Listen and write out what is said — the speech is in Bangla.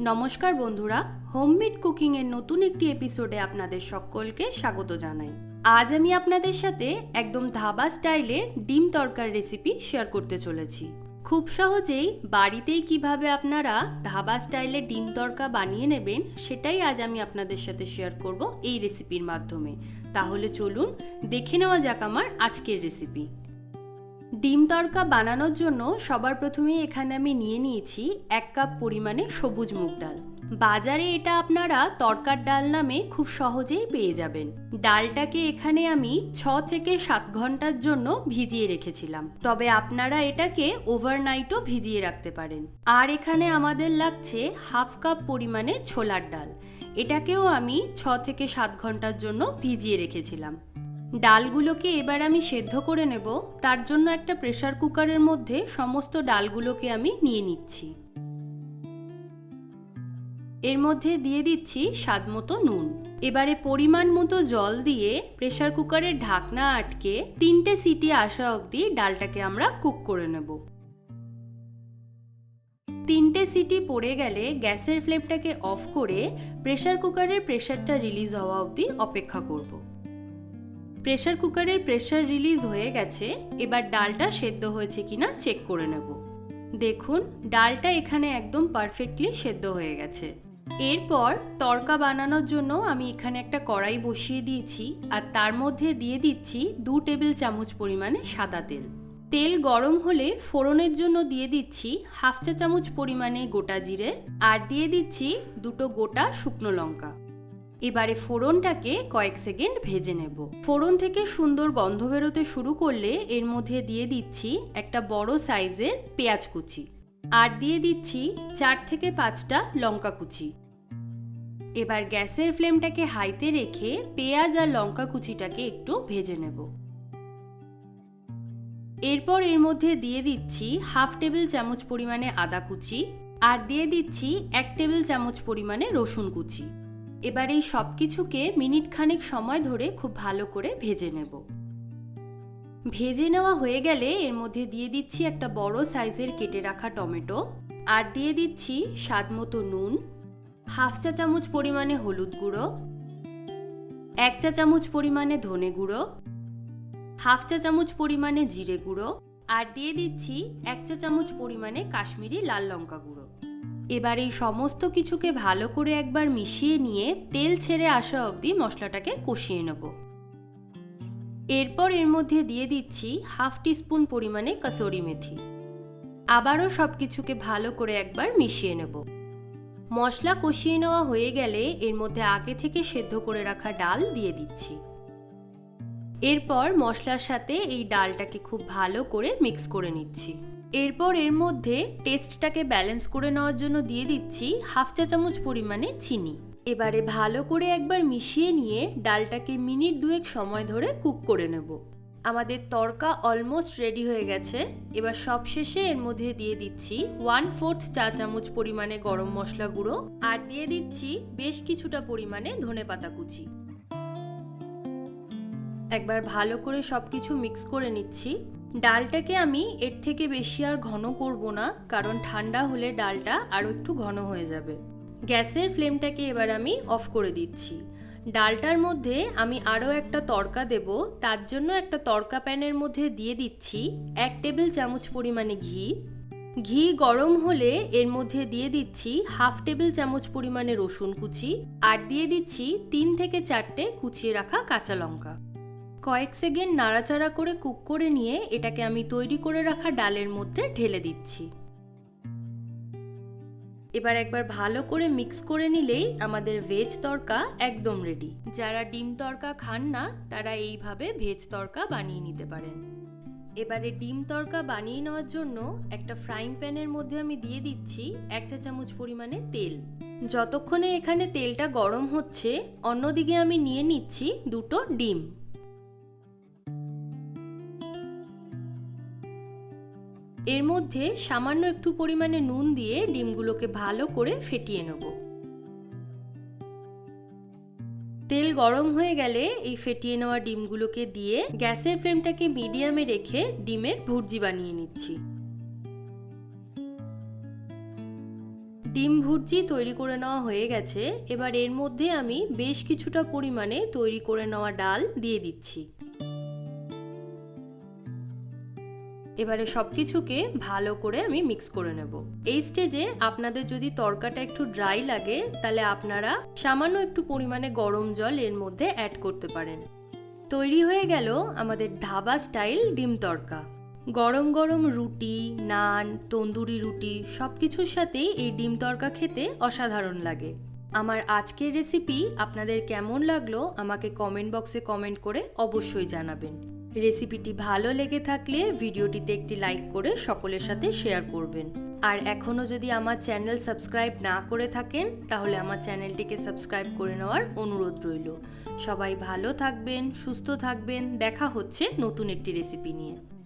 নমস্কার বন্ধুরা, হোমমেড কুকিং এর নতুন একটি এপিসোডে আপনাদের সকলকে স্বাগত জানাই। আজ আমি আপনাদের সাথে একদম ধাবা স্টাইলে ডিম তড়কার রেসিপি শেয়ার করতে চলেছি। খুব সহজেই বাড়িতেই কিভাবে আপনারা ধাবা স্টাইলে ডিম তড়কা বানিয়ে নেবেন সেটাই আজ আমি আপনাদের সাথে শেয়ার করব এই রেসিপির মাধ্যমে। তাহলে চলুন দেখে নেওয়া যাক আমার আজকের রেসিপি। ডিম তড়কা বানানোর জন্য সবার প্রথমে এখানে আমি নিয়ে নিয়েছি 1 কাপ পরিমাণে সবুজ মুগ ডাল। বাজারে এটা আপনারা তড়কার ডাল নামে খুব সহজেই পেয়ে যাবেন। ডালটাকে এখানে আমি 6 থেকে 7 ঘন্টার জন্য ভিজিয়ে রেখেছিলাম, তবে আপনারা এটাকে ওভারনাইটও ভিজিয়ে রাখতে পারেন। আর এখানে আমাদের লাগছে 1/2 কাপ পরিমাণে ছোলার ডাল, এটাকেও আমি 6 থেকে 7 ঘন্টার জন্য ভিজিয়ে রেখেছিলাম। ডালগুলোকে এবার আমি সেদ্ধ করে নেব, তার জন্য একটা প্রেসার কুকারের মধ্যে সমস্ত ডালগুলোকে আমি নিয়ে নিচ্ছি। এর মধ্যে দিয়ে দিচ্ছি স্বাদ মতো নুন। এবারে পরিমাণ মতো জল দিয়ে প্রেসার কুকারের ঢাকনা আটকে 3টে সিটি আসা অবধি ডালটাকে আমরা কুক করে নেব। 3টে সিটি পড়ে গেলে গ্যাসের ফ্লেমটাকে অফ করে প্রেসার কুকারের প্রেসারটা রিলিজ হওয়া অবধি অপেক্ষা করব। প্রেসার কুকারের প্রেসার রিলিজ হয়ে গেছে, এবার ডালটা সেদ্ধ হয়েছে কিনা চেক করে নেব। দেখুন ডালটা এখানে একদম পারফেক্টলি সেদ্ধ হয়ে গেছে। এরপর তড়কা বানানোর জন্য আমি এখানে একটা কড়াই বসিয়ে দিয়েছি, আর তার মধ্যে দিয়ে দিচ্ছি 2 টেবিল চামচ পরিমাণে সাদা তেল। তেল গরম হলে ফোড়নের জন্য দিয়ে দিচ্ছি 1/2 চা চামচ পরিমাণে গোটা জিরে, আর দিয়ে দিচ্ছি 2টো গোটা শুকনো লঙ্কা। এবারে ফোড়নটাকে কয়েক সেকেন্ড ভেজে নেব। ফোড়ন থেকে সুন্দর গন্ধ বেরোতে শুরু করলে এর মধ্যে দিয়ে দিচ্ছি একটা বড় সাইজের পেঁয়াজ কুচি, আর দিয়ে দিচ্ছি 4 থেকে 5টা লঙ্কা কুচি। এবার গ্যাসের ফ্লেমটাকে হাইতে রেখে পেঁয়াজ আর লঙ্কা কুচিটাকে একটু ভেজে নেব। এরপর এর মধ্যে দিয়ে দিচ্ছি 1/2 টেবিল চামচ পরিমাণে আদা কুচি, আর দিয়ে দিচ্ছি 1 টেবিল চামচ পরিমাণে রসুন কুচি। এবার এই সব কিছুকে মিনিট খানেক সময় ধরে খুব ভালো করে ভেজে নেব। ভেজে নেওয়া হয়ে গেলে এর মধ্যে দিয়ে দিচ্ছি একটা বড় সাইজের কেটে রাখা টমেটো, আর দিয়ে দিচ্ছি স্বাদ মতো নুন, 1/2 চা চামচ পরিমাণে হলুদ গুঁড়ো, 1 চা চামচ পরিমাণে ধনে গুঁড়ো, 1/2 চা চামচ পরিমাণে জিরে গুঁড়ো, আর দিয়ে দিচ্ছি 1 চা চামচ পরিমাণে কাশ্মীরি লাল লঙ্কা গুঁড়ো। এবার এই সমস্ত কিছুকে ভালো করে একবার মিশিয়ে নিয়ে তেল ছেড়ে আসা অবধি মশলাটাকে কষিয়ে নেব। এরপর এর মধ্যে দিয়ে দিচ্ছি 1/2 টিস্পুন পরিমাণে কসুরি মেথি। আবারও সব কিছুকে ভালো করে একবার মিশিয়ে নেব। মশলা কষিয়ে নেওয়া হয়ে গেলে এর মধ্যে আগে থেকে সেদ্ধ করে রাখা ডাল দিয়ে দিচ্ছি। এরপর মশলার সাথে এই ডালটাকে খুব ভালো করে মিক্স করে নিচ্ছি। এরপর এর মধ্যে টেস্টটাকে ব্যালেন্স করে নেওয়ার জন্য দিয়ে দিচ্ছি 1/2 চা চামচ পরিমাণে চিনি। এবারে ভালো করে একবার মিশিয়ে নিয়ে ডালটাকে মিনিট 2 সময় ধরে কুক করে নেব। আমাদের তড়কা অলমোস্ট রেডি হয়ে গেছে। এবার সবশেষে এর মধ্যে দিয়ে দিচ্ছি 1/4 চা চামচ পরিমাণে গরম মশলা গুঁড়ো, আর দিয়ে দিচ্ছি বেশ কিছুটা পরিমাণে ধনেপাতা কুচি। একবার ভালো করে সবকিছু মিক্স করে নিচ্ছি। ডালটাকে আমি এর থেকে বেশি আর ঘন করব না, কারণ ঠান্ডা হলে ডালটা আরও একটু ঘন হয়ে যাবে। গ্যাসের ফ্লেমটাকে এবার আমি অফ করে দিচ্ছি। ডালটার মধ্যে আমি আরও একটা তড়কা দেব, তার জন্য একটা তড়কা প্যানের মধ্যে দিয়ে দিচ্ছি 1 টেবিল চামচ পরিমাণে ঘি। ঘি গরম হলে এর মধ্যে দিয়ে দিচ্ছি 1/2 টেবিল চামচ পরিমাণে রসুন কুচি, আর দিয়ে দিচ্ছি 3 থেকে 4টে কুচিয়ে রাখা কাঁচা লঙ্কা। কয়েক সেকেন্ড নাড়াচাড়া করে কুক করে নিয়ে এটাকে আমি তৈরি করে রাখা ডালের মধ্যে ঢেলে দিচ্ছি। এবার একবার ভালো করে মিক্স করে নিলেই আমাদের ভেজ তড়কা একদম রেডি। যারা ডিম তড়কা খান না তারা এইভাবে ভেজ তড়কা বানিয়ে নিতে পারেন। এবারে ডিম তড়কা বানিয়ে নেওয়ার জন্য একটা ফ্রাইং প্যানের মধ্যে আমি দিয়ে দিচ্ছি 1 চা চামচ পরিমাণে তেল। যতক্ষণে এখানে তেলটা গরম হচ্ছে অন্যদিকে আমি নিয়ে নিচ্ছি 2টো ডিম। এর মধ্যে সামান্য একটু পরিমাণে নুন দিয়ে ডিমগুলোকে ভালো করে ফেটিয়ে নেব। তেল গরম হয়ে গেলে এই ফেটিয়ে নেওয়া ডিমগুলোকে দিয়ে গ্যাসের ফ্লেমটাকে মিডিয়ামে রেখে ডিমের ভুর্জি বানিয়ে নিচ্ছি। ডিম ভুর্জি তৈরি করে নেওয়া হয়ে গেছে। এবার এর মধ্যে আমি বেশ কিছুটা পরিমাণে তৈরি করে নেওয়া ডাল দিয়ে দিচ্ছি। এবারে সবকিছুকে ভালো করে আমি মিক্স করে নেব। এই স্টেজে আপনাদের যদি তরকাটা একটু ড্রাই লাগে তাহলে আপনারা সামান্য একটু পরিমাণে গরম জল এর মধ্যে অ্যাড করতে পারেন। তৈরি হয়ে গেল আমাদের ধাবা স্টাইল ডিম তড়কা। গরম গরম রুটি, নান, তন্দুরি রুটি সব কিছুর সাথেই এই ডিম তড়কা খেতে অসাধারণ লাগে। আমার আজকের রেসিপি আপনাদের কেমন লাগলো আমাকে কমেন্ট বক্সে কমেন্ট করে অবশ্যই জানাবেন। রেসিপিটি ভালো লেগে থাকলে ভিডিওটিতে একটি লাইক করে সকলের সাথে শেয়ার করবেন। আর এখনও যদি আমার চ্যানেল সাবস্ক্রাইব না করে থাকেন তাহলে আমার চ্যানেলটিকে সাবস্ক্রাইব করে নেওয়ার অনুরোধ রইল। সবাই ভালো থাকবেন, সুস্থ থাকবেন। দেখা হচ্ছে নতুন একটি রেসিপি নিয়ে।